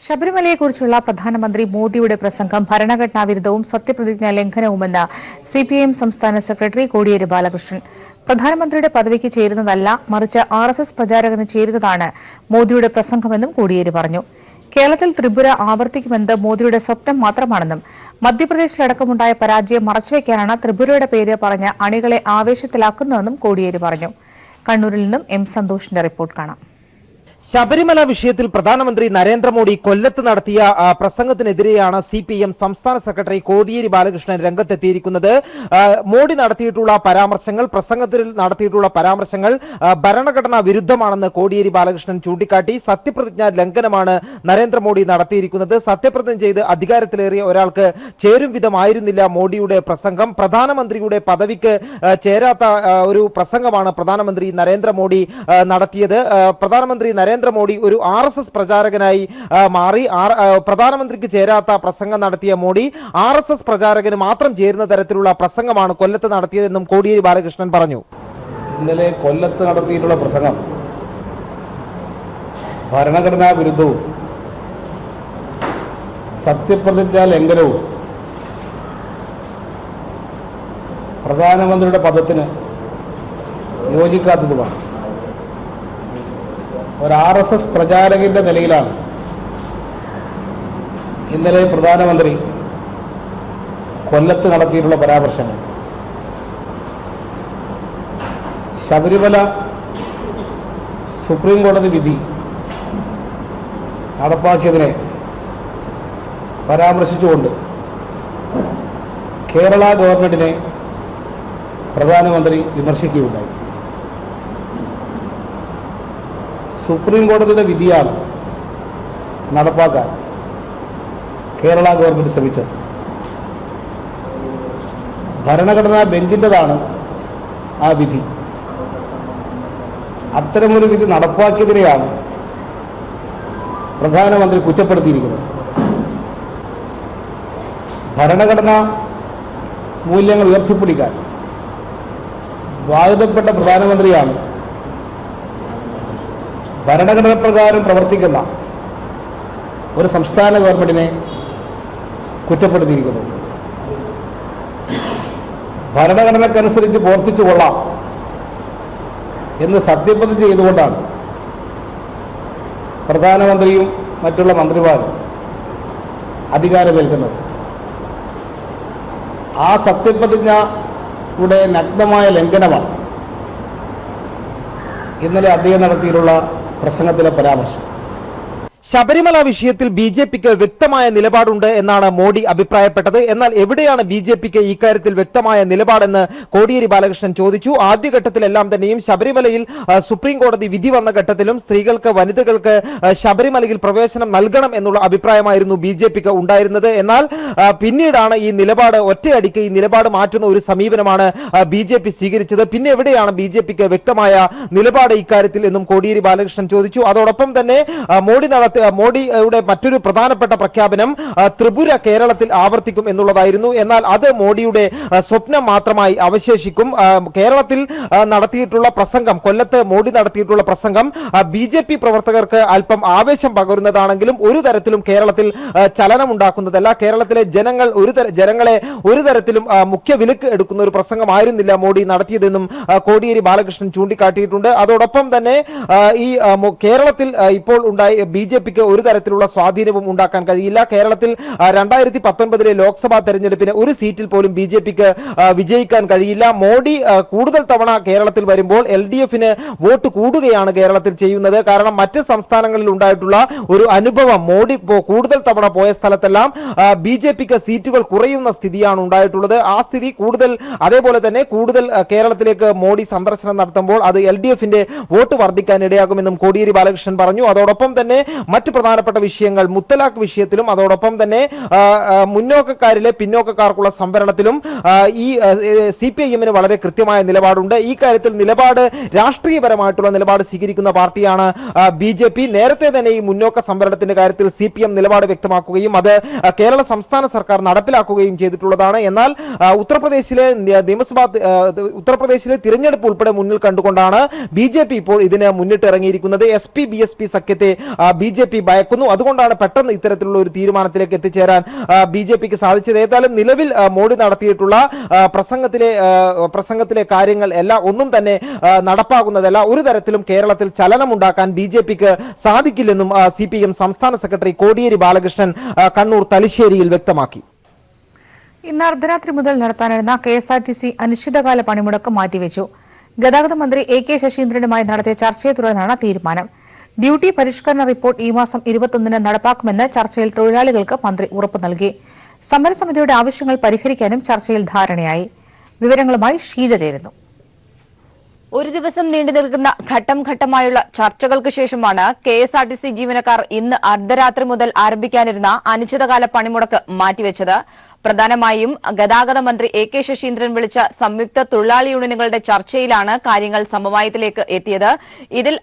ശബരിമലയെക്കുറിച്ചുള്ള പ്രധാനമന്ത്രി മോദിയുടെ പ്രസംഗം ഭരണഘടനാ വിരുദ്ധവും സത്യപ്രതിജ്ഞാ ലംഘനവുമെന്ന് സിപിഐഎം സംസ്ഥാന സെക്രട്ടറി കോടിയേരി ബാലകൃഷ്ണൻ. പ്രധാനമന്ത്രിയുടെ പദവിക്ക് ചേരുന്നതല്ല, മറിച്ച് RSS പ്രചാരകന് ചേരുന്നതാണ് മോദിയുടെ പ്രസംഗമെന്നും കോടിയേരി പറഞ്ഞു. കേരളത്തിൽ ത്രിപുര ആവർത്തിക്കുമെന്നത് മോദിയുടെ സ്വപ്നം മാത്രമാണെന്നും മധ്യപ്രദേശിലടക്കമുണ്ടായ പരാജയം മറച്ചുവെക്കാനാണ് ത്രിപുരയുടെ പേര് പറഞ്ഞ് അണികളെ ആവേശത്തിലാക്കുന്നതെന്നും കോടിയേരി പറഞ്ഞു. കണ്ണൂരിൽ നിന്നും M. സന്തോഷിന്റെ റിപ്പോർട്ട് കാണാം. ശബരിമല വിഷയത്തിൽ പ്രധാനമന്ത്രി നരേന്ദ്രമോദി കൊല്ലത്ത് നടത്തിയ പ്രസംഗത്തിനെതിരെയാണ് CPM സംസ്ഥാന സെക്രട്ടറി കോടിയേരി ബാലകൃഷ്ണൻ രംഗത്തെത്തിയിരിക്കുന്നത്. മോദി നടത്തിയിട്ടുള്ള പരാമർശങ്ങൾ, പ്രസംഗത്തിൽ നടത്തിയിട്ടുള്ള പരാമർശങ്ങൾ ഭരണഘടനാ വിരുദ്ധമാണെന്ന് കോടിയേരി ബാലകൃഷ്ണൻ ചൂണ്ടിക്കാട്ടി. സത്യപ്രതിജ്ഞാ ലംഘനമാണ് നരേന്ദ്രമോദി നടത്തിയിരിക്കുന്നത്. സത്യപ്രതിജ്ഞ ചെയ്ത് അധികാരത്തിലേറിയ ഒരാൾക്ക് ചേരും വിധമായിരുന്നില്ല മോദിയുടെ പ്രസംഗം. പ്രധാനമന്ത്രിയുടെ പദവിക്ക് ചേരാത്ത ഒരു പ്രസംഗമാണ് പ്രധാനമന്ത്രി നരേന്ദ്രമോദി നടത്തിയത്. പ്രധാനമന്ത്രി നരേന്ദ്രമോദി ഒരു RSS പ്രചാരകനായി മാറി. പ്രധാനമന്ത്രിക്ക് ചേരാത്ത പ്രസംഗം നടത്തിയ മോദി RSS പ്രചാരകന് മാത്രം ചേരുന്ന തരത്തിലുള്ള പ്രസംഗമാണ് കൊല്ലത്ത് നടത്തിയതെന്നും കോടിയേരി ബാലകൃഷ്ണൻ പറഞ്ഞു. ഇന്നലെ കൊല്ലത്ത് നടത്തിയിട്ടുള്ള പ്രസംഗം ഭരണഘടനാ വിരുദ്ധവും സത്യപ്രതിജ്ഞാ ലംഘനവും പ്രധാനമന്ത്രിയുടെ പദത്തിന് യോജിക്കാത്തതുമാണ്. ഒരു RSS പ്രചാരകന്റെ നിലയിലാണ് ഇന്നലെ പ്രധാനമന്ത്രി കൊല്ലത്ത് നടത്തിയിട്ടുള്ള പരാമർശങ്ങൾ. ശബരിമല സുപ്രീം കോടതി വിധി നടപ്പാക്കിയതിനെ പരാമർശിച്ചുകൊണ്ട് കേരള ഗവൺമെന്റിനെ പ്രധാനമന്ത്രി വിമർശിക്കുകയുണ്ടായി. സുപ്രീം കോടതിയുടെ വിധിയാണ് നടപ്പാക്കാൻ കേരള ഗവൺമെന്റ് ശ്രമിച്ചത്. ഭരണഘടനാ ബെഞ്ചിൻ്റെതാണ് ആ വിധി. അത്തരമൊരു വിധി നടപ്പാക്കിയതിനെയാണ് പ്രധാനമന്ത്രി കുറ്റപ്പെടുത്തിയിരിക്കുന്നത്. ഭരണഘടനാ മൂല്യങ്ങൾ ഉയർത്തിപ്പിടിക്കാൻ ബാധ്യതപ്പെട്ട പ്രധാനമന്ത്രിയാണ് ഭരണഘടന പ്രകാരം പ്രവർത്തിക്കുന്ന ഒരു സംസ്ഥാന ഗവൺമെന്റിനെ കുറ്റപ്പെടുത്തിയിരിക്കുന്നത്. ഭരണഘടനക്കനുസരിച്ച് പ്രവർത്തിച്ചു കൊള്ളാം എന്ന് സത്യപ്രതിജ്ഞ ചെയ്തുകൊണ്ടാണ് പ്രധാനമന്ത്രിയും മറ്റുള്ള മന്ത്രിമാരും അധികാരമേൽക്കുന്നത്. ആ സത്യപ്രതിജ്ഞയുടെ നഗ്നമായ ലംഘനമാണ് ഇന്നലെ അദ്ദേഹം നടത്തിയിട്ടുള്ള പ്രസംഗത്തിലെ പരാമർശം. ശബരിമല വിഷയത്തിൽ BJPക്ക് വ്യക്തമായ നിലപാടുണ്ട് എന്നാണ് മോദി അഭിപ്രായപ്പെട്ടത്. എന്നാൽ എവിടെയാണ് BJPക്ക് ഇക്കാര്യത്തിൽ വ്യക്തമായ നിലപാടെന്ന് കോടിയേരി ബാലകൃഷ്ണൻ ചോദിച്ചു. ആദ്യഘട്ടത്തിലെല്ലാം തന്നെയും ശബരിമലയിൽ സുപ്രീം കോടതി വിധി വന്ന ഘട്ടത്തിലും സ്ത്രീകൾക്ക്, വനിതകൾക്ക് ശബരിമലയിൽ പ്രവേശനം നൽകണം എന്നുള്ള അഭിപ്രായമായിരുന്നു BJPക്ക് ഉണ്ടായിരുന്നത്. എന്നാൽ പിന്നീടാണ് ഈ നിലപാട് ഒറ്റയടിക്ക് ഈ നിലപാട് മാറ്റുന്ന ഒരു സമീപനമാണ് BJP സ്വീകരിച്ചത്. പിന്നെ എവിടെയാണ് BJPക്ക് വ്യക്തമായ നിലപാട് ഇക്കാര്യത്തിൽ എന്നും കോടിയേരി ബാലകൃഷ്ണൻ ചോദിച്ചു. അതോടൊപ്പം തന്നെ മോഡിയുടെ മറ്റൊരു പ്രധാനപ്പെട്ട പ്രഖ്യാപനം ത്രിപുര കേരളത്തിൽ ആവർത്തിക്കും എന്നുള്ളതായിരുന്നു. എന്നാൽ അത് മോഡിയുടെ സ്വപ്നം മാത്രമായി അവശേഷിക്കും. കേരളത്തിൽ നടത്തിയിട്ടുള്ള പ്രസംഗം, കൊല്ലത്ത് മോഡി നടത്തിയിട്ടുള്ള പ്രസംഗം BJP പ്രവർത്തകർക്ക് അല്പം ആവേശം പകരുന്നതാണെങ്കിലും ഒരു തരത്തിലും കേരളത്തിൽ ചലനമുണ്ടാക്കുന്നതല്ല. കേരളത്തിലെ ജനങ്ങളെ ഒരു തരത്തിലും മുഖ്യ വിലക്ക് എടുക്കുന്ന ഒരു പ്രസംഗമായിരുന്നില്ല മോഡി നടത്തിയതെന്നും കോടിയേരി ബാലകൃഷ്ണൻ ചൂണ്ടിക്കാട്ടിയിട്ടുണ്ട്. അതോടൊപ്പം തന്നെ ഈ കേരളത്തിൽ ഇപ്പോൾ ഉണ്ടായി BJPക്ക് ഒരു തരത്തിലുള്ള സ്വാധീനവും ഉണ്ടാക്കാൻ കഴിയില്ല. കേരളത്തിൽ 2019 ലോക്സഭാ തെരഞ്ഞെടുപ്പിന് ഒരു സീറ്റിൽ പോലും BJPക്ക് വിജയിക്കാൻ കഴിയില്ല. മോഡി കൂടുതൽ തവണ കേരളത്തിൽ വരുമ്പോൾ LDFന് വോട്ട് കൂടുകയാണ് കേരളത്തിൽ ചെയ്യുന്നത്. കാരണം മറ്റ് സംസ്ഥാനങ്ങളിൽ ഉണ്ടായിട്ടുള്ള ഒരു അനുഭവം, മോഡി കൂടുതൽ തവണ പോയ സ്ഥലത്തെല്ലാം BJPക്ക് സീറ്റുകൾ കുറയുന്ന സ്ഥിതിയാണ് ഉണ്ടായിട്ടുള്ളത്. ആ സ്ഥിതി അതേപോലെ തന്നെ കൂടുതൽ കേരളത്തിലേക്ക് മോഡി സന്ദർശനം നടത്തുമ്പോൾ അത് LDFന്റെ വോട്ട് വർദ്ധിക്കാൻ ഇടയാകുമെന്നും കോടിയേരി ബാലകൃഷ്ണൻ പറഞ്ഞു. അതോടൊപ്പം തന്നെ മറ്റ് പ്രധാനപ്പെട്ട വിഷയങ്ങൾ, മുത്തലാഖ് വിഷയത്തിലും അതോടൊപ്പം തന്നെ പിന്നോക്കക്കാർക്കുള്ള സംവരണത്തിലും ഈ CPIMന് വളരെ കൃത്യമായ നിലപാടുണ്ട്. ഈ കാര്യത്തിൽ രാഷ്ട്രീയപരമായിട്ടുള്ള നിലപാട് സ്വീകരിക്കുന്ന പാർട്ടിയാണ് BJP. നേരത്തെ തന്നെ ഈ മുന്നോക്ക സംവരണത്തിന്റെ കാര്യത്തിൽ CPM നിലപാട് വ്യക്തമാക്കുകയും അത് കേരള സംസ്ഥാന സർക്കാർ നടപ്പിലാക്കുകയും ചെയ്തിട്ടുള്ളതാണ്. എന്നാൽ ഉത്തർപ്രദേശിലെ തിരഞ്ഞെടുപ്പ് ഉൾപ്പെടെ മുന്നിൽ കണ്ടുകൊണ്ടാണ് BJP ഇപ്പോൾ ഇതിന് മുന്നിട്ടിറങ്ങിയിരിക്കുന്നത്. SP-BSP സഖ്യത്തെ BJP BJP ഭയക്കുന്നു. അതുകൊണ്ടാണ് പെട്ടെന്ന് ഇത്തരത്തിലുള്ള ഒരു തീരുമാനത്തിലേക്ക് എത്തിച്ചേരാൻ BJPക്ക് സാധിച്ചത്. ഏതായാലും നിലവിൽ മോഡി നടത്തിയിട്ടുള്ള പ്രസംഗത്തിലെ കാര്യങ്ങൾ എല്ലാം ഒന്നും തന്നെ നടപ്പാകുന്നതല്ല. ഒരു തരത്തിലും കേരളത്തിൽ ചലനമുണ്ടാക്കാൻ BJPക്ക് സാധിക്കില്ലെന്നും CPM സംസ്ഥാന സെക്രട്ടറി കോടിയേരി ബാലകൃഷ്ണൻ കണ്ണൂർ തലശ്ശേരിയിൽ വ്യക്തമാക്കി. ഇന്ന് അർദ്ധരാത്രി മുതൽ നടത്താനിരുന്ന KSRTC അനിശ്ചിതകാല പണിമുടക്ക് മാറ്റിവെച്ചു. ഗതാഗത മന്ത്രി AK ശശീന്ദ്രനുമായി നടത്തിയ ചർച്ചയെ തുടർന്നാണ് തീരുമാനം. ഡ്യൂട്ടി പരിഷ്കരണ റിപ്പോർട്ട് ഈ മാസം 21-ന് നടപ്പാക്കുമെന്ന് ചർച്ചയിൽ തൊഴിലാളികൾക്ക് മന്ത്രി ഉറപ്പു നൽകി. സമരസമിതിയുടെ ആവശ്യങ്ങൾ പരിഹരിക്കാനും ചർച്ചയിൽ ധാരണയായി. വിവരങ്ങളുമായി ഷീജ ചേരുന്നു. ഒരു ദിവസം നീണ്ടു നിൽക്കുന്ന ഘട്ടം ഘട്ടമായുള്ള ചർച്ചകൾക്ക് ശേഷമാണ് KSRTC ജീവനക്കാർ ഇന്ന് അർദ്ധരാത്രി മുതൽ ആരംഭിക്കാനിരുന്ന അനിശ്ചിതകാല പണിമുടക്ക് മാറ്റിവെച്ചത്. പ്രധാനമായും ഗതാഗത മന്ത്രി AK ശശീന്ദ്രൻ വിളിച്ച സംയുക്ത തൊഴിലാളി യൂണിയനുകളുടെ ചർച്ചയിലാണ് കാര്യങ്ങൾ സമവായത്തിലേക്ക് എത്തിയത്. ഇതിൽ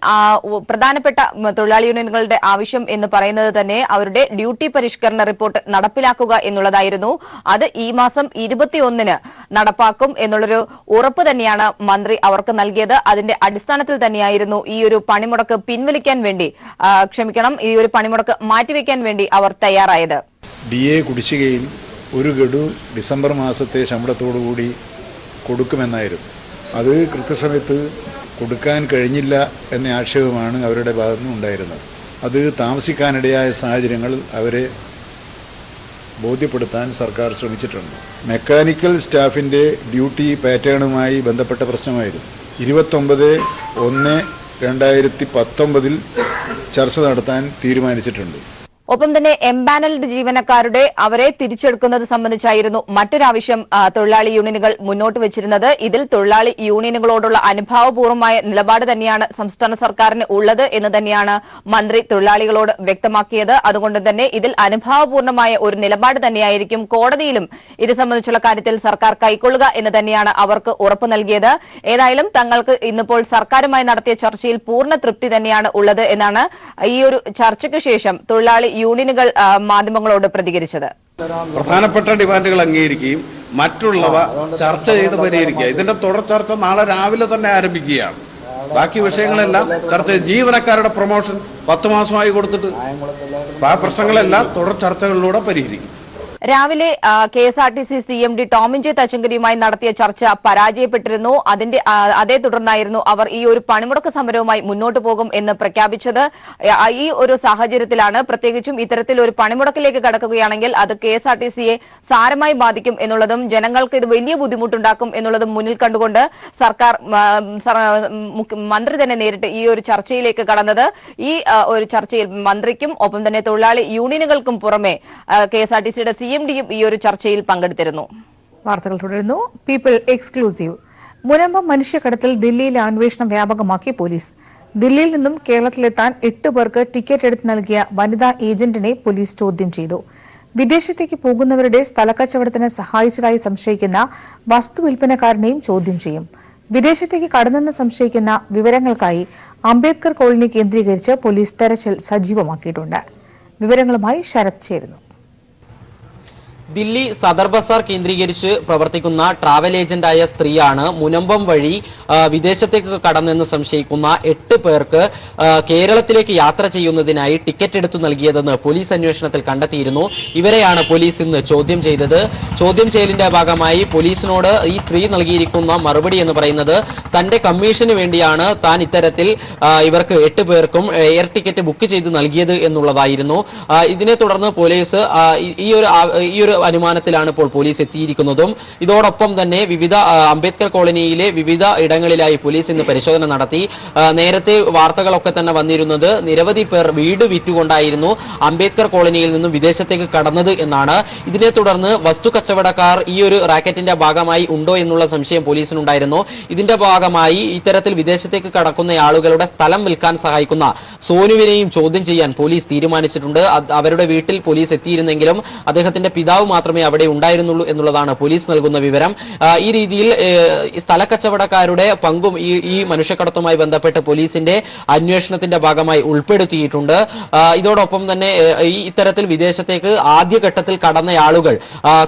പ്രധാനപ്പെട്ട തൊഴിലാളി യൂണിയനുകളുടെ ആവശ്യം എന്ന് പറയുന്നത് തന്നെ അവരുടെ ഡ്യൂട്ടി പരിഷ്കരണ റിപ്പോർട്ട് നടപ്പിലാക്കുക എന്നുള്ളതായിരുന്നു. അത് ഈ മാസം 21-ന് നടപ്പാക്കും എന്നുള്ളൊരു ഉറപ്പ് തന്നെയാണ് മന്ത്രി അവർക്ക് നൽകിയത്. അതിന്റെ അടിസ്ഥാനത്തിൽ തന്നെയായിരുന്നു ഈ ഒരു പണിമുടക്ക് പിൻവലിക്കാൻ വേണ്ടി ഈ ഒരു പണിമുടക്ക് മാറ്റിവെക്കാൻ വേണ്ടി അവർ തയ്യാറായത്. DA കുടിശ്ശികയിൽ ഒരു ഗഡു ഡിസംബർ മാസത്തെ ശമ്പളത്തോടുകൂടി കൊടുക്കുമെന്നായിരുന്നു. അത് കൃത്യസമയത്ത് കൊടുക്കാൻ കഴിഞ്ഞില്ല എന്ന ആക്ഷേപമാണ് അവരുടെ ഭാഗത്തുനിന്ന് ഉണ്ടായിരുന്നത്. അത് താമസിക്കാനിടയായ സാഹചര്യങ്ങൾ അവരെ ബോധ്യപ്പെടുത്താൻ സർക്കാർ ശ്രമിച്ചിട്ടുണ്ട്. മെക്കാനിക്കൽ സ്റ്റാഫിൻ്റെ ഡ്യൂട്ടി പാറ്റേണുമായി ബന്ധപ്പെട്ട പ്രശ്നമായിരുന്നു. 29/1/2019 ചർച്ച നടത്താൻ തീരുമാനിച്ചിട്ടുണ്ട്. ഒപ്പം തന്നെ എംപാനൽഡ് ജീവനക്കാരുടെ അവരെ തിരിച്ചെടുക്കുന്നത് സംബന്ധിച്ചായിരുന്നു മറ്റൊരാവശ്യം തൊഴിലാളി യൂണിയനുകൾ മുന്നോട്ട് വെച്ചിരുന്നത്. ഇതിൽ തൊഴിലാളി യൂണിയനുകളോടുള്ള അനുഭാവപൂർവമായ നിലപാട് തന്നെയാണ് സംസ്ഥാന സർക്കാരിന് ഉള്ളത് എന്ന് തന്നെയാണ് മന്ത്രി തൊഴിലാളികളോട് വ്യക്തമാക്കിയത്. അതുകൊണ്ട് തന്നെ ഇതിൽ അനുഭാവപൂർണമായ ഒരു നിലപാട് തന്നെയായിരിക്കും കോടതിയിലും ഇത് സംബന്ധിച്ചുള്ള കാര്യത്തിൽ സർക്കാർ കൈക്കൊള്ളുക എന്ന് തന്നെയാണ് അവർക്ക് ഉറപ്പ് നൽകിയത്. ഏതായാലും തങ്ങൾക്ക് ഇന്നിപ്പോൾ സർക്കാരുമായി നടത്തിയ ചർച്ചയിൽ പൂർണ്ണ തൃപ്തി തന്നെയാണ് ഉള്ളത് എന്നാണ് ഈ ഒരു ചർച്ചയ്ക്ക് ശേഷം തൊഴിലാളി യൂണിയനുകൾ മാധ്യമങ്ങളോട് പ്രതികരിച്ചത്. പ്രധാനപ്പെട്ട ഡിമാൻഡുകൾ അംഗീകരിക്കുകയും മറ്റുള്ളവ ചർച്ച ചെയ്ത് പരിഹരിക്കുക. ഇതിന്റെ തുടർ ചർച്ച നാളെ രാവിലെ തന്നെ ആരംഭിക്കുകയാണ്. ബാക്കി വിഷയങ്ങളെല്ലാം ചർച്ച ജീവനക്കാരുടെ പ്രൊമോഷൻ 10 മാസമായി കൊടുത്തിട്ട് ആ പ്രശ്നങ്ങളെല്ലാം തുടർ ചർച്ചകളിലൂടെ പരിഹരിക്കും. രാവിലെ KSRTC CMD ടോമിൻ ജെ തച്ചങ്കരിയുമായി നടത്തിയ ചർച്ച പരാജയപ്പെട്ടിരുന്നു. അതേ തുടർന്നായിരുന്നു അവർ ഈ ഒരു പണിമുടക്ക് സമരവുമായി മുന്നോട്ട് പോകും എന്ന് പ്രഖ്യാപിച്ചത്. ഈ ഒരു സാഹചര്യത്തിലാണ് പ്രത്യേകിച്ചും ഇത്തരത്തിൽ ഒരു പണിമുടക്കിലേക്ക് കടക്കുകയാണെങ്കിൽ അത് KSRTCയെ സാരമായി ബാധിക്കും എന്നുള്ളതും ജനങ്ങൾക്ക് ഇത് വലിയ ബുദ്ധിമുട്ടുണ്ടാക്കും എന്നുള്ളതും മുന്നിൽ കണ്ടുകൊണ്ട് സർക്കാർ മന്ത്രി തന്നെ നേരിട്ട് ഈ ഒരു ചർച്ചയിലേക്ക് കടന്നത്. ഈ ഒരു ചർച്ചയിൽ മന്ത്രിക്കും ഒപ്പം തന്നെ തൊഴിലാളി യൂണിയനുകൾക്കും പുറമെ KSRTCയുടെ CMDയും ഈ ഒരു ചർച്ചയിൽ പങ്കെടുത്തിരുന്നു. വാർത്തകൾ തുടരുന്നു. People exclusive. മുനമ്പം മനുഷ്യക്കടത്തിൽ ദില്ലിയിലെ അന്വേഷണം വ്യാപകമാക്കി പോലീസ്. ദില്ലിയിൽ നിന്നും കേരളത്തിലെത്താൻ 8 പേർക്ക് ടിക്കറ്റ് എടുത്ത് നൽകിയ വനിതാ ഏജന്റിനെ പോലീസ് ചോദ്യം ചെയ്തു. വിദേശത്തേക്ക് പോകുന്നവരുടെ സ്ഥലക്കച്ചവടത്തിന് സഹായിച്ചതായി സംശയിക്കുന്ന വസ്തു വിൽപ്പനക്കാരനെയും ചോദ്യം ചെയ്യും. വിദേശത്തേക്ക് കടന്നെന്ന് സംശയിക്കുന്ന വിവരങ്ങൾക്കായി അംബേദ്കർ കോളനി കേന്ദ്രീകരിച്ച് പോലീസ് തെരച്ചിൽ സജീവമാക്കിയിട്ടുണ്ട്. വിവരങ്ങളുമായി ശരത് ചേരുന്നു. ദില്ലി സദർ ബസാർ കേന്ദ്രീകരിച്ച് പ്രവർത്തിക്കുന്ന ട്രാവൽ ഏജന്റായ സ്ത്രീയാണ് മുനമ്പം വഴി വിദേശത്തേക്ക് കടന്നെന്ന് സംശയിക്കുന്ന 8 പേർക്ക് കേരളത്തിലേക്ക് യാത്ര ചെയ്യുന്നതിനായി ടിക്കറ്റ് എടുത്തു നൽകിയതെന്ന് പോലീസ് അന്വേഷണത്തിൽ കണ്ടെത്തിയിരുന്നു. ഇവരെയാണ് പോലീസ് ഇന്ന് ചോദ്യം ചെയ്തത്. ചോദ്യം ചെയ്യലിന്റെ ഭാഗമായി പോലീസിനോട് ഈ സ്ത്രീ നൽകിയിരിക്കുന്ന മറുപടി എന്ന് പറയുന്നത് തന്റെ കമ്മീഷന് വേണ്ടിയാണ് താൻ ഇത്തരത്തിൽ ഇവർക്ക് 8 പേർക്കും എയർ ടിക്കറ്റ് ബുക്ക് ചെയ്ത് നൽകിയത് എന്നുള്ളതായിരുന്നു. ഇതിനെ തുടർന്ന് പോലീസ് ഈ ഒരു അനുമാനത്തിലാണ് ഇപ്പോൾ പോലീസ് എത്തിയിരിക്കുന്നതും. ഇതോടൊപ്പം തന്നെ വിവിധ അംബേദ്കർ കോളനിയിലെ വിവിധ ഇടങ്ങളിലായി പോലീസ് ഇന്ന് പരിശോധന നടത്തി. നേരത്തെ വാർത്തകളൊക്കെ തന്നെ വന്നിരുന്നത് നിരവധി പേർ വീട് വിറ്റുകൊണ്ടായിരുന്നു അംബേദ്കർ കോളനിയിൽ നിന്നും വിദേശത്തേക്ക് കടന്നത് എന്നാണ്. ഇതിനെ തുടർന്ന് വസ്തു കച്ചവടക്കാർ ഈ ഒരു റാക്കറ്റിന്റെ ഭാഗമായി ഉണ്ടോ എന്നുള്ള സംശയം പോലീസിനുണ്ടായിരുന്നു. ഇതിന്റെ ഭാഗമായി ഇത്തരത്തിൽ വിദേശത്തേക്ക് കടക്കുന്ന ആളുകളുടെ സ്ഥലം വിൽക്കാൻ സഹായിക്കുന്ന സോനുവിനെയും ചോദ്യം ചെയ്യാൻ പോലീസ് തീരുമാനിച്ചിട്ടുണ്ട്. അവരുടെ വീട്ടിൽ പോലീസ് എത്തിയിരുന്നെങ്കിലും അദ്ദേഹത്തിന്റെ പിതാവ് മാത്രമേ അവിടെ ഉണ്ടായിരുന്നുള്ളൂ എന്നുള്ളതാണ് പോലീസ് നൽകുന്ന വിവരം. ഈ രീതിയിൽ സ്ഥലക്കച്ചവടക്കാരുടെ പങ്കും ഈ മനുഷ്യക്കടത്തുമായി ബന്ധപ്പെട്ട് പോലീസിന്റെ അന്വേഷണത്തിന്റെ ഭാഗമായി ഉൾപ്പെടുത്തിയിട്ടുണ്ട്. ഇതോടൊപ്പം തന്നെ ഇത്തരത്തിൽ വിദേശത്തേക്ക് ആദ്യഘട്ടത്തിൽ കടന്ന ആളുകൾ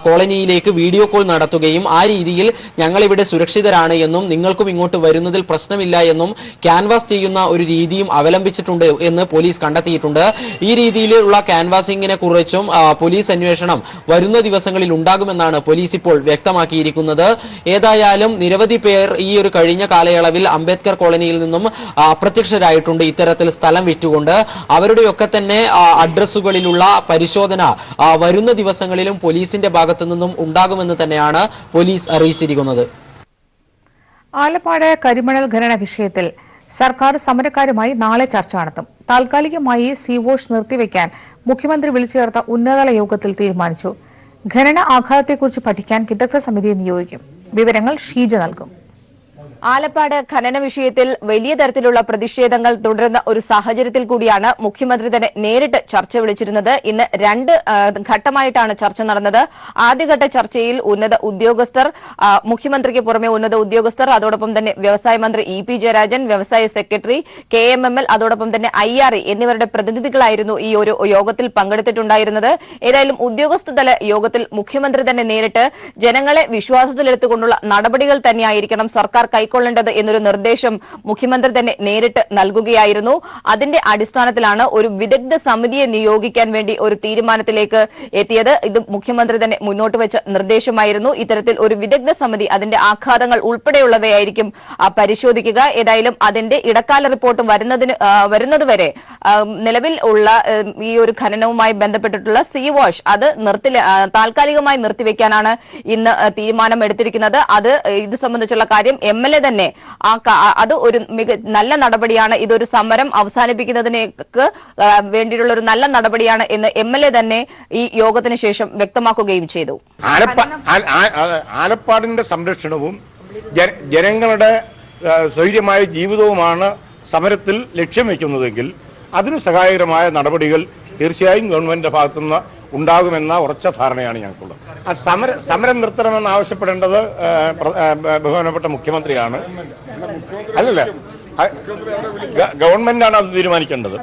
കോളനിയിലേക്ക് വീഡിയോ കോൾ നടത്തുകയും ആ രീതിയിൽ ഞങ്ങൾ ഇവിടെ സുരക്ഷിതരാണ് എന്നും നിങ്ങൾക്കും ഇങ്ങോട്ട് വരുന്നതിൽ പ്രശ്നമില്ല എന്നും ക്യാൻവാസ് ചെയ്യുന്ന ഒരു രീതിയും അവലംബിച്ചിട്ടുണ്ട് എന്ന് പോലീസ് കണ്ടെത്തിയിട്ടുണ്ട്. ഈ രീതിയിലുള്ള ക്യാൻവാസിങ്ങിനെ കുറിച്ചും പോലീസ് അന്വേഷണം വരുന്ന ദിവസങ്ങളിൽ ഉണ്ടാകുമെന്നാണ് പോലീസ് ഇപ്പോൾ വ്യക്തമാക്കിയിരിക്കുന്നത്. ഏതായാലും നിരവധി പേർ ഈ ഒരു കഴിഞ്ഞ കാലയളവിൽ അംബേദ്കർ കോളനിയിൽ നിന്നും അപ്രത്യക്ഷരായിട്ടുണ്ട്. ഇത്തരത്തിൽ സ്ഥലം വിറ്റുകൊണ്ട് അവരുടെയൊക്കെ തന്നെ അഡ്രസ്സുകളിലുള്ള പരിശോധന വരുന്ന ദിവസങ്ങളിലും പോലീസിന്റെ ഭാഗത്തു നിന്നും ഉണ്ടാകുമെന്ന് തന്നെയാണ് പോലീസ് അറിയിച്ചിരിക്കുന്നത്. ആലപ്പാട് കരിമണൽ ഖനന വിഷയത്തിൽ സർക്കാർ സമരക്കാരുമായി നാളെ ചർച്ച നടത്തും. താൽക്കാലികമായി സീ വാഷ് നിർത്തിവെക്കാൻ മുഖ്യമന്ത്രി വിളിച്ചു ചേർത്ത ഉന്നതതല യോഗത്തിൽ തീരുമാനിച്ചു. ഖനന ആഘാതത്തെക്കുറിച്ച് പഠിക്കാൻ വിദഗ്ധ സമിതിയെ നിയോഗിക്കും. വിവരങ്ങൾ ഷീജ നൽകും. ആലപ്പാട് ഖനന വിഷയത്തിൽ വലിയ തരത്തിലുള്ള പ്രതിഷേധങ്ങൾ തുടരുന്ന ഒരു സാഹചര്യത്തിൽ കൂടിയാണ് മുഖ്യമന്ത്രി തന്നെ നേരിട്ട് ചർച്ച വിളിച്ചിരുന്നത്. ഇന്ന് 2 ഘട്ടമായിട്ടാണ് ചർച്ച നടന്നത്. ആദ്യഘട്ട ചർച്ചയിൽ ഉന്നത ഉദ്യോഗസ്ഥർ, മുഖ്യമന്ത്രിക്ക് പുറമെ ഉന്നത ഉദ്യോഗസ്ഥർ, അതോടൊപ്പം തന്നെ വ്യവസായ മന്ത്രി ഇ.പി. ജയരാജൻ, വ്യവസായ സെക്രട്ടറി KMML, അതോടൊപ്പം തന്നെ IRE എന്നിവരുടെ പ്രതിനിധികളായിരുന്നു ഈ ഒരു യോഗത്തിൽ പങ്കെടുത്തിട്ടുണ്ടായിരുന്നത്. ഏതായാലും ഉദ്യോഗസ്ഥതല യോഗത്തിൽ മുഖ്യമന്ത്രി തന്നെ നേരിട്ട് ജനങ്ങളെ വിശ്വാസത്തിലെടുത്തുകൊണ്ടുള്ള നടപടികൾ തന്നെയായിരിക്കണം സർക്കാർ കൈക്കൊള്ളേണ്ടത് എന്നൊരു നിർദ്ദേശം മുഖ്യമന്ത്രി തന്നെ നേരിട്ട് നൽകുകയായിരുന്നു. അതിന്റെ അടിസ്ഥാനത്തിലാണ് ഒരു വിദഗ്ധ സമിതിയെ നിയോഗിക്കാൻ വേണ്ടി ഒരു തീരുമാനത്തിലേക്ക് എത്തിയത്. ഇത് മുഖ്യമന്ത്രി തന്നെ മുന്നോട്ട് വെച്ച നിർദ്ദേശമായിരുന്നു. ഇത്തരത്തിൽ ഒരു വിദഗ്ധ സമിതി അതിന്റെ ആഘാതങ്ങൾ ഉൾപ്പെടെയുള്ളവയായിരിക്കും പരിശോധിക്കുക. ഏതായാലും അതിന്റെ ഇടക്കാല റിപ്പോർട്ട് വരുന്നതുവരെ നിലവിൽ ഉള്ള ഈ ഒരു ഖനനവുമായി ബന്ധപ്പെട്ടിട്ടുള്ള സീ വാഷ് അത് താൽക്കാലികമായി നിർത്തിവെക്കാനാണ് ഇന്ന് തീരുമാനം എടുത്തിരിക്കുന്നത്. ഇത് സംബന്ധിച്ചുള്ള കാര്യം MLA തന്നെ അത് ഒരു നല്ല നടപടിയാണ്, ഇതൊരു സമരം അവസാനിപ്പിക്കുന്നതിനേക്ക് വേണ്ടിയിട്ടുള്ള ഒരു നല്ല നടപടിയാണ് എന്ന് MLA തന്നെ ഈ യോഗത്തിന് ശേഷം വ്യക്തമാക്കുകയും ചെയ്തു. ആലപ്പാടിന്റെ സംരക്ഷണവും ജനങ്ങളുടെ സ്വൈര്യമായ ജീവിതവുമാണ് സമരത്തിൽ ലക്ഷ്യം വയ്ക്കുന്നതെങ്കിൽ അതിന് സഹായകരമായ നടപടികൾ തീർച്ചയായും ഗവൺമെന്റിന്റെ ഭാഗത്തുനിന്ന് ഉണ്ടാകുമെന്ന ഉറച്ച ധാരണയാണ് ഞങ്ങൾക്കുള്ളത്. സമരം നിർത്തണമെന്ന് ആവശ്യപ്പെടേണ്ടത് ബഹുമാനപ്പെട്ട മുഖ്യമന്ത്രിയാണ്, അല്ലല്ലേ? ഗവൺമെന്റാണ് അത് തീരുമാനിക്കേണ്ടത്.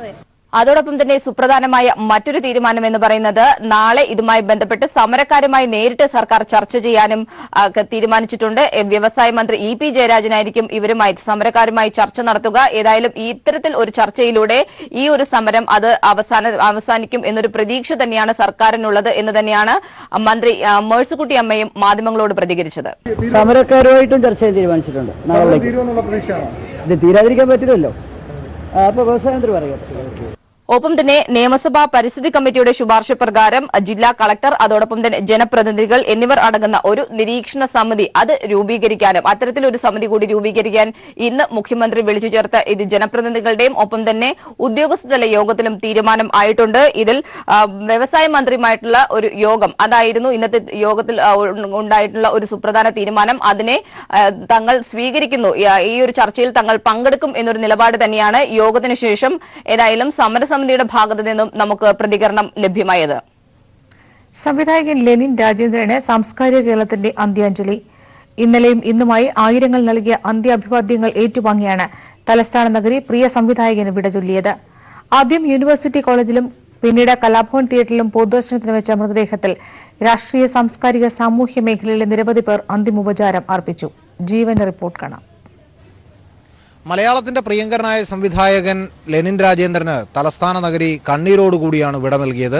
അതോടൊപ്പം തന്നെ സുപ്രധാനമായ മറ്റൊരു തീരുമാനം എന്ന് പറയുന്നത് നാളെ ഇതുമായി ബന്ധപ്പെട്ട് സമരക്കാരുമായി നേരിട്ട് സർക്കാർ ചർച്ച ചെയ്യാനും തീരുമാനിച്ചിട്ടുണ്ട്. വ്യവസായ മന്ത്രി ഇ.പി. ജയരാജനായിരിക്കും സമരക്കാരുമായി ചർച്ച നടത്തുക. ഏതായാലും ഇത്തരത്തിൽ ഒരു ചർച്ചയിലൂടെ ഈ ഒരു സമരം അത് അവസാനിക്കും എന്നൊരു പ്രതീക്ഷ തന്നെയാണ് സർക്കാരിനുള്ളത് എന്ന് തന്നെയാണ് മന്ത്രി മേഴ്സിക്കുട്ടി അമ്മയും മാധ്യമങ്ങളോട് പ്രതികരിച്ചത്. സമരക്കാരുമായിട്ടും ചർച്ച ചെയ്യാൻ തീരുമാനിച്ചിട്ടുണ്ട്. ഇത് തീരാതിരിക്കാൻ പറ്റില്ലല്ലോ. അപ്പൊ വ്യവസായ മന്ത്രി പറയാം. ഒപ്പം തന്നെ നിയമസഭാ പരിസ്ഥിതി കമ്മിറ്റിയുടെ ശുപാർശ പ്രകാരം ജില്ലാ കളക്ടർ, അതോടൊപ്പം തന്നെ ജനപ്രതിനിധികൾ എന്നിവർ അടങ്ങുന്ന ഒരു നിരീക്ഷണ സമിതി അത് രൂപീകരിക്കാനും അത്തരത്തിലൊരു സമിതി കൂടി രൂപീകരിക്കാൻ ഇന്ന് മുഖ്യമന്ത്രി വിളിച്ചു ചേർത്ത ഇത് ജനപ്രതിനിധികളുടെയും ഒപ്പം തന്നെ ഉദ്യോഗസ്ഥതല യോഗത്തിലും തീരുമാനം ആയിട്ടുണ്ട്. ഇതിൽ വ്യവസായ മന്ത്രിയുമായിട്ടുള്ള ഒരു യോഗം അതായിരുന്നു ഇന്നത്തെ യോഗത്തിൽ ഉണ്ടായിട്ടുള്ള ഒരു സുപ്രധാന തീരുമാനം. അതിനെ തങ്ങൾ സ്വീകരിക്കുന്നു, ഈ ഒരു ചർച്ചയിൽ തങ്ങൾ പങ്കെടുക്കും എന്നൊരു നിലപാട് തന്നെയാണ് യോഗത്തിന് ശേഷം ഏതായാലും സമരസമിതിയുടെ ഭാഗത്തു നിന്നും നമുക്ക് പ്രതികരണം ലഭ്യമായത്. സംവിധായകൻ ലെനിൻ രാജേന്ദ്രന് സാംസ്കാരിക കേരളത്തിന്റെ അന്ത്യാഞ്ജലി. ഇന്നലെയും ഇന്നുമായി ആയിരങ്ങൾ നൽകിയ അന്ത്യാഭിവാദ്യങ്ങൾ ഏറ്റുവാങ്ങിയാണ് തലസ്ഥാന നഗരി പ്രിയ സംവിധായകന് വിട ചൊല്ലിയത്. ആദ്യം യൂണിവേഴ്സിറ്റി കോളേജിലും പിന്നീട് കലാഭവൻ തിയേറ്ററിലും പൊതുദർശനത്തിന് വെച്ച മൃതദേഹത്തിൽ രാഷ്ട്രീയ, സാംസ്കാരിക, സാമൂഹ്യ മേഖലയിലെ നിരവധി പേർ അന്തിമോപചാരം അർപ്പിച്ചു. ജീവന്റെ റിപ്പോർട്ട് കാണാം. മലയാളത്തിന്റെ പ്രിയങ്കരനായ സംവിധായകൻ ലെനിൻ രാജേന്ദ്രന് തലസ്ഥാന നഗരി കണ്ണീരോടുകൂടിയാണ് വിട നൽകിയത്.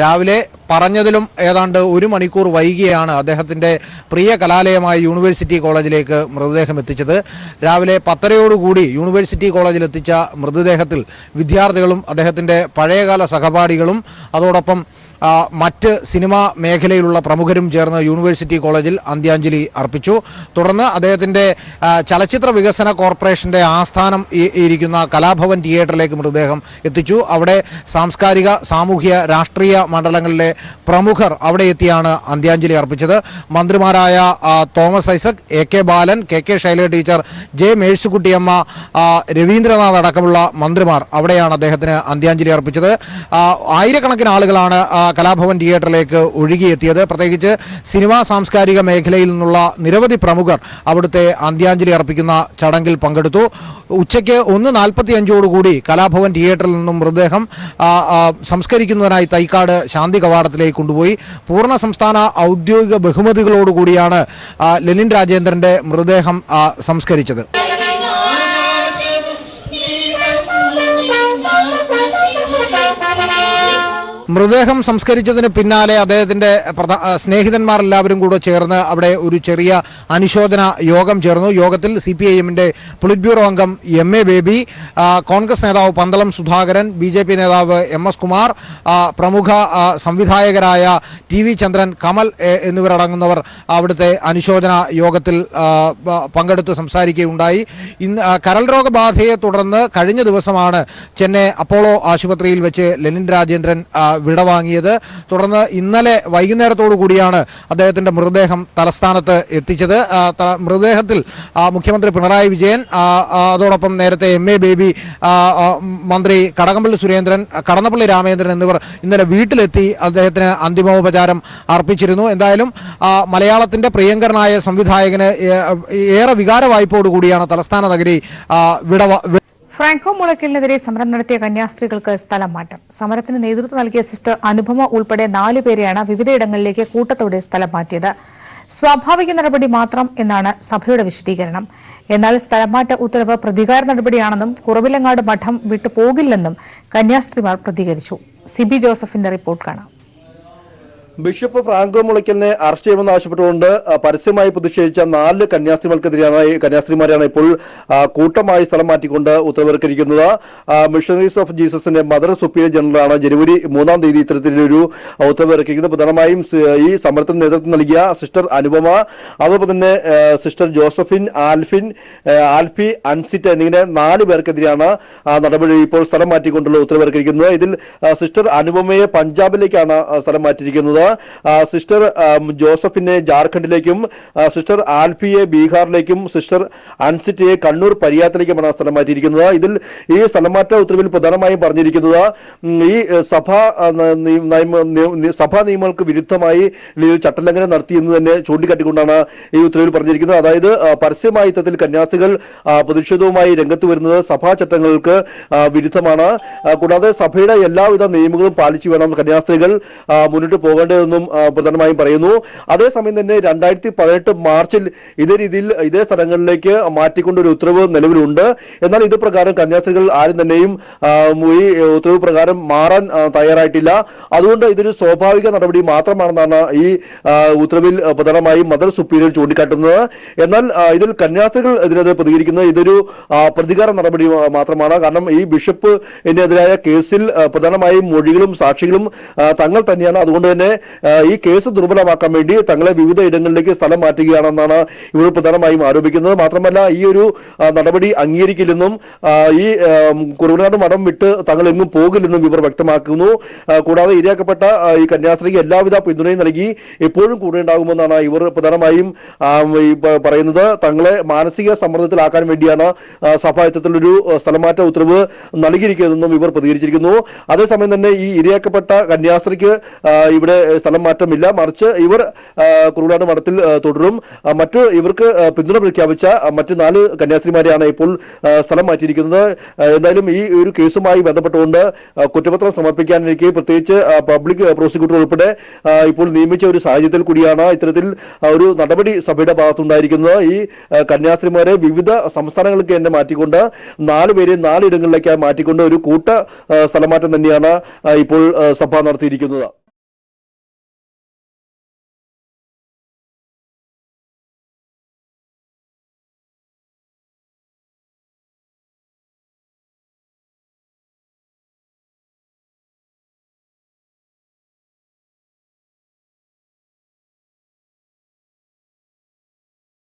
രാവിലെ പറഞ്ഞതിലും ഏതാണ്ട് 1 മണിക്കൂർ വൈകിയാണ് അദ്ദേഹത്തിന്റെ പ്രിയ കലാലയമായ യൂണിവേഴ്സിറ്റി കോളേജിലേക്ക് മൃതദേഹം എത്തിച്ചത്. രാവിലെ 10:30 യൂണിവേഴ്സിറ്റി കോളേജിൽ എത്തിച്ച മൃതദേഹത്തിൽ വിദ്യാർത്ഥികളും അദ്ദേഹത്തിന്റെ പഴയകാല സഹപാഠികളും അതോടൊപ്പം മറ്റ് സിനിമാ മേഖലയിലുള്ള പ്രമുഖരും ചേർന്ന് യൂണിവേഴ്സിറ്റി കോളേജിൽ അന്ത്യാഞ്ജലി അർപ്പിച്ചു. തുടർന്ന് അദ്ദേഹത്തിൻ്റെ ചലച്ചിത്ര വികസന കോർപ്പറേഷൻ്റെ ആസ്ഥാനം ഇരിക്കുന്ന കലാഭവൻ തിയേറ്ററിലേക്ക് മൃതദേഹം എത്തിച്ചു. അവിടെ സാംസ്കാരിക, സാമൂഹ്യ, രാഷ്ട്രീയ മണ്ഡലങ്ങളിലെ പ്രമുഖർ അവിടെ എത്തിയാണ് അന്ത്യാഞ്ജലി അർപ്പിച്ചത്. മന്ത്രിമാരായ Thomas Isaac, A.K. Balan, K.K. Shailaja teacher, J. Mercykuttyamma, Raveendranath അടക്കമുള്ള മന്ത്രിമാർ അവിടെയാണ് അദ്ദേഹത്തിന് അന്ത്യാഞ്ജലി അർപ്പിച്ചത്. ആയിരക്കണക്കിന് ആളുകളാണ് കലാഭവൻ തിയേറ്ററിലേക്ക് ഒഴുകിയെത്തിയത്. പ്രത്യേകിച്ച് സിനിമാ സാംസ്കാരിക മേഖലയിൽ നിന്നുള്ള നിരവധി പ്രമുഖർ അവിടുത്തെ അന്ത്യാഞ്ജലി അർപ്പിക്കുന്ന ചടങ്ങിൽ പങ്കെടുത്തു. ഉച്ചയ്ക്ക് 1:45 കലാഭവൻ തിയേറ്ററിൽ നിന്നും മൃതദേഹം സംസ്കരിക്കുന്നതിനായി തൈക്കാട് ശാന്തി കവാടത്തിലേക്ക് കൊണ്ടുപോയി. പൂർണ്ണ സംസ്ഥാന ഔദ്യോഗിക ബഹുമതികളോടുകൂടിയാണ് ലെനിൻ രാജേന്ദ്രന്റെ മൃതദേഹം സംസ്കരിച്ചത്. മൃതദേഹം സംസ്കരിച്ചതിന് പിന്നാലെ അദ്ദേഹത്തിന്റെ സ്നേഹിതന്മാരെല്ലാവരും കൂടെ ചേർന്ന് അവിടെ ഒരു ചെറിയ അനുശോചന യോഗം ചേർന്നു. യോഗത്തിൽ CPIMന്റെ പൊളിറ്റ് ബ്യൂറോ അംഗം MA ബേബി, കോൺഗ്രസ് നേതാവ് പന്തളം സുധാകരൻ, BJP നേതാവ് MS കുമാർ, പ്രമുഖ സംവിധായകരായ TV ചന്ദ്രൻ, കമൽ എന്നിവരടങ്ങുന്നവർ അവിടുത്തെ അനുശോചന യോഗത്തിൽ പങ്കെടുത്ത് സംസാരിക്കുകയുണ്ടായി. കരൾ രോഗബാധയെ തുടർന്ന് കഴിഞ്ഞ ദിവസമാണ് ചെന്നൈ അപ്പോളോ ആശുപത്രിയിൽ വെച്ച് ലെനിൻ രാജേന്ദ്രൻ വിടവാങ്ങിയത്. തുടർന്ന് ഇന്നലെ വൈകുന്നേരത്തോടു കൂടിയാണ് അദ്ദേഹത്തിന്റെ മൃതദേഹം തലസ്ഥാനത്ത് എത്തിച്ചത്. മൃതദേഹത്തിൽ മുഖ്യമന്ത്രി പിണറായി വിജയൻ, അതോടൊപ്പം നേരത്തെ MA ബേബി, മന്ത്രി കടകംപള്ളി സുരേന്ദ്രൻ, കടന്നപ്പള്ളി രാമേന്ദ്രൻ എന്നിവർ ഇന്നലെ വീട്ടിലെത്തി അദ്ദേഹത്തിന് അന്തിമോപചാരം അർപ്പിച്ചിരുന്നു. എന്തായാലും മലയാളത്തിന്റെ പ്രിയങ്കരനായ സംവിധായകന് ഏറെ വികാരവായ്പോടുകൂടിയാണ് തലസ്ഥാന നഗരി ഫ്രാങ്കോ മുളയ്ക്കലിനെതിരെ സമരം നടത്തിയ കന്യാസ്ത്രീകൾക്ക് സ്ഥലം മാറ്റം. സമരത്തിന് നേതൃത്വം നൽകിയ സിസ്റ്റർ അനുപമ ഉൾപ്പെടെ 4 പേരെയാണ് വിവിധയിടങ്ങളിലേക്ക് കൂട്ടത്തോടെ സ്ഥലം മാറ്റിയത്. സ്വാഭാവിക നടപടി മാത്രം എന്നാണ് സഭയുടെ വിശദീകരണം. എന്നാൽ സ്ഥലംമാറ്റ ഉത്തരവ് പ്രതികാര നടപടിയാണെന്നും കുറവിലങ്ങാട് മഠം വിട്ടുപോകില്ലെന്നും കന്യാസ്ത്രീമാർ പ്രതികരിച്ചു. സിബി ജോസഫിന്റെ റിപ്പോർട്ട് കാണാം. ബിഷപ്പ് ഫ്രാങ്കോ മുളയ്ക്കലിനെ അറസ്റ്റ് ചെയ്യുമെന്ന് ആവശ്യപ്പെട്ടുകൊണ്ട് പരസ്യമായി പ്രതിഷേധിച്ച 4 കന്യാസ്ത്രീമാരെയാണ് ഇപ്പോൾ കൂട്ടമായി സ്ഥലം മാറ്റിക്കൊണ്ട് ഉത്തരവിറക്കിയിരിക്കുന്നത്. മിഷണറീസ് ഓഫ് ജീസസിന്റെ മദർ സുപ്പീരിയർ ജനറലാണ് ജനുവരി 3-ാം തീയതി ഇത്തരത്തിലൊരു ഉത്തരവിറക്കിയിരിക്കുന്നത്. പ്രധാനമായും ഈ സമരത്തിന് നേതൃത്വം നൽകിയ സിസ്റ്റർ അനുപമ, അതോടൊപ്പം തന്നെ സിസ്റ്റർ ജോസഫിൻ, ആൽഫി, അൻസിറ്റ് എന്നിങ്ങനെ 4 പേർക്കെതിരെയാണ് നടപടി ഇപ്പോൾ സ്ഥലം മാറ്റിക്കൊണ്ടുള്ള ഉത്തരവിറക്കിയിരിക്കുന്നത്. ഇതിൽ സിസ്റ്റർ അനുപമയെ പഞ്ചാബിലേക്കാണ് സ്ഥലം മാറ്റിയിരിക്കുന്നത്. സിസ്റ്റർ ജോസഫിനെ ജാർഖണ്ഡിലേക്കും സിസ്റ്റർ ആൽഫിയെ ബീഹാറിലേക്കും സിസ്റ്റർ അൻസിറ്റയെ കണ്ണൂർ പരിയാത്തിലേക്കുമാണ് സ്ഥലം മാറ്റിയിരിക്കുന്നത്. ഇതിൽ ഈ സ്ഥലമാറ്റ ഉത്തരവിൽ പ്രധാനമായും പറഞ്ഞിരിക്കുന്നത് ഈ സഭാ നിയമങ്ങൾക്ക് വിരുദ്ധമായി ചട്ടലംഘനം നടത്തിയെന്ന് തന്നെ ചൂണ്ടിക്കാട്ടിക്കൊണ്ടാണ് ഈ ഉത്തരവിൽ പറഞ്ഞിരിക്കുന്നത്. അതായത് പരസ്യമായി ഇത്തരത്തിൽ കന്യാസ്ത്രീകൾ പ്രതിഷേധവുമായി രംഗത്ത് വരുന്നത് സഭാ ചട്ടങ്ങൾക്ക് വിരുദ്ധമാണ്. കൂടാതെ സഭയുടെ എല്ലാവിധ നിയമങ്ങളും പാലിച്ചു വേണം കന്യാസ്ത്രീകൾ മുന്നോട്ട് പോകേണ്ടതെന്നും പ്രധാനമായും പറയുന്നു. അതേസമയം തന്നെ 2018 മാർച്ചിൽ ഇതേ രീതിയിൽ ഇതേ സ്ഥലങ്ങളിലേക്ക് മാറ്റിക്കൊണ്ടൊരു ഉത്തരവ് നിലവിലുണ്ട്. എന്നാൽ ഇത് പ്രകാരം കന്യാസ്ത്രീകൾ ആരും തന്നെയും ഈ ഉത്തരവ് പ്രകാരം മാറാൻ തയ്യാറായിട്ടില്ല. അതുകൊണ്ട് ഇതൊരു സ്വാഭാവിക നടപടി മാത്രമാണെന്നാണ് ഈ ഉത്തരവിൽ പ്രധാനമായും മദർ സുപ്പീരിയർ ചൂണ്ടിക്കാട്ടുന്നത്. എന്നാൽ ഇതിൽ കന്യാസ്ത്രീകൾ ഇതിനെതിരെ പ്രതികരിക്കുന്നത് ഇതൊരു പ്രതികാര നടപടി മാത്രമാണ്. കാരണം ഈ ബിഷപ്പിനെതിരായ കേസിൽ പ്രധാനമായും മൊഴികളും സാക്ഷികളും തങ്ങൾ തന്നെയാണ്. അതുകൊണ്ട് തന്നെ ഈ കേസ് ദുർബലമാക്കാൻ വേണ്ടി തങ്ങളെ വിവിധ ഇടങ്ങളിലേക്ക് സ്ഥലം മാറ്റുകയാണെന്നാണ് ഇവർ പ്രധാനമായും ആരോപിക്കുന്നത്. മാത്രമല്ല ഈ ഒരു നടപടി അംഗീകരിക്കില്ലെന്നും ഈ കുറുവനാട് മഠം വിട്ട് തങ്ങൾ എങ്ങും പോകില്ലെന്നും ഇവർ വ്യക്തമാക്കുന്നു. കൂടാതെ ഇരയാക്കപ്പെട്ട ഈ കന്യാസ്ത്രീക്ക് എല്ലാവിധ പിന്തുണയും നൽകി എപ്പോഴും കൂടെ ഉണ്ടാകുമെന്നാണ് ഇവർ പ്രധാനമായും പറയുന്നത്. തങ്ങളെ മാനസിക സമ്മർദ്ദത്തിലാക്കാൻ വേണ്ടിയാണ് സഭ ഇത്തരത്തിലൊരു സ്ഥലമാറ്റ ഉത്തരവ് നൽകിയിരിക്കുന്നതെന്നും ഇവർ പ്രതികരിച്ചിരിക്കുന്നു. അതേസമയം തന്നെ ഈ ഇരയാക്കപ്പെട്ട കന്യാസ്ത്രീക്ക് ഇവിടെ സ്ഥലം മാറ്റമില്ല, മറിച്ച് ഇവർ കുറുവനാട് മഠത്തിൽ തുടരും. ഇവർക്ക് പിന്തുണ പ്രഖ്യാപിച്ച മറ്റ് 4 കന്യാസ്ത്രീമാരെയാണ് ഇപ്പോൾ സ്ഥലം മാറ്റിയിരിക്കുന്നത്. എന്തായാലും ഈ ഒരു കേസുമായി ബന്ധപ്പെട്ടുകൊണ്ട് കുറ്റപത്രം സമർപ്പിക്കാനിരിക്കെ പ്രത്യേകിച്ച് പബ്ലിക് പ്രോസിക്യൂട്ടർ ഉൾപ്പെടെ ഇപ്പോൾ നിയമിച്ച ഒരു സാഹചര്യത്തിൽ കൂടിയാണ് ഇത്തരത്തിൽ ഒരു നടപടി സഭയുടെ ഭാഗത്തുണ്ടായിരിക്കുന്നത്. ഈ കന്യാസ്ത്രീമാരെ വിവിധ സംസ്ഥാനങ്ങളിലേക്ക് തന്നെ മാറ്റിക്കൊണ്ട് 4 പേരെ 4 ഇടങ്ങളിലേക്ക് മാറ്റിക്കൊണ്ട് ഒരു കൂട്ട സ്ഥലമാറ്റം തന്നെയാണ് ഇപ്പോൾ സഭ നടത്തിയിരിക്കുന്നത്.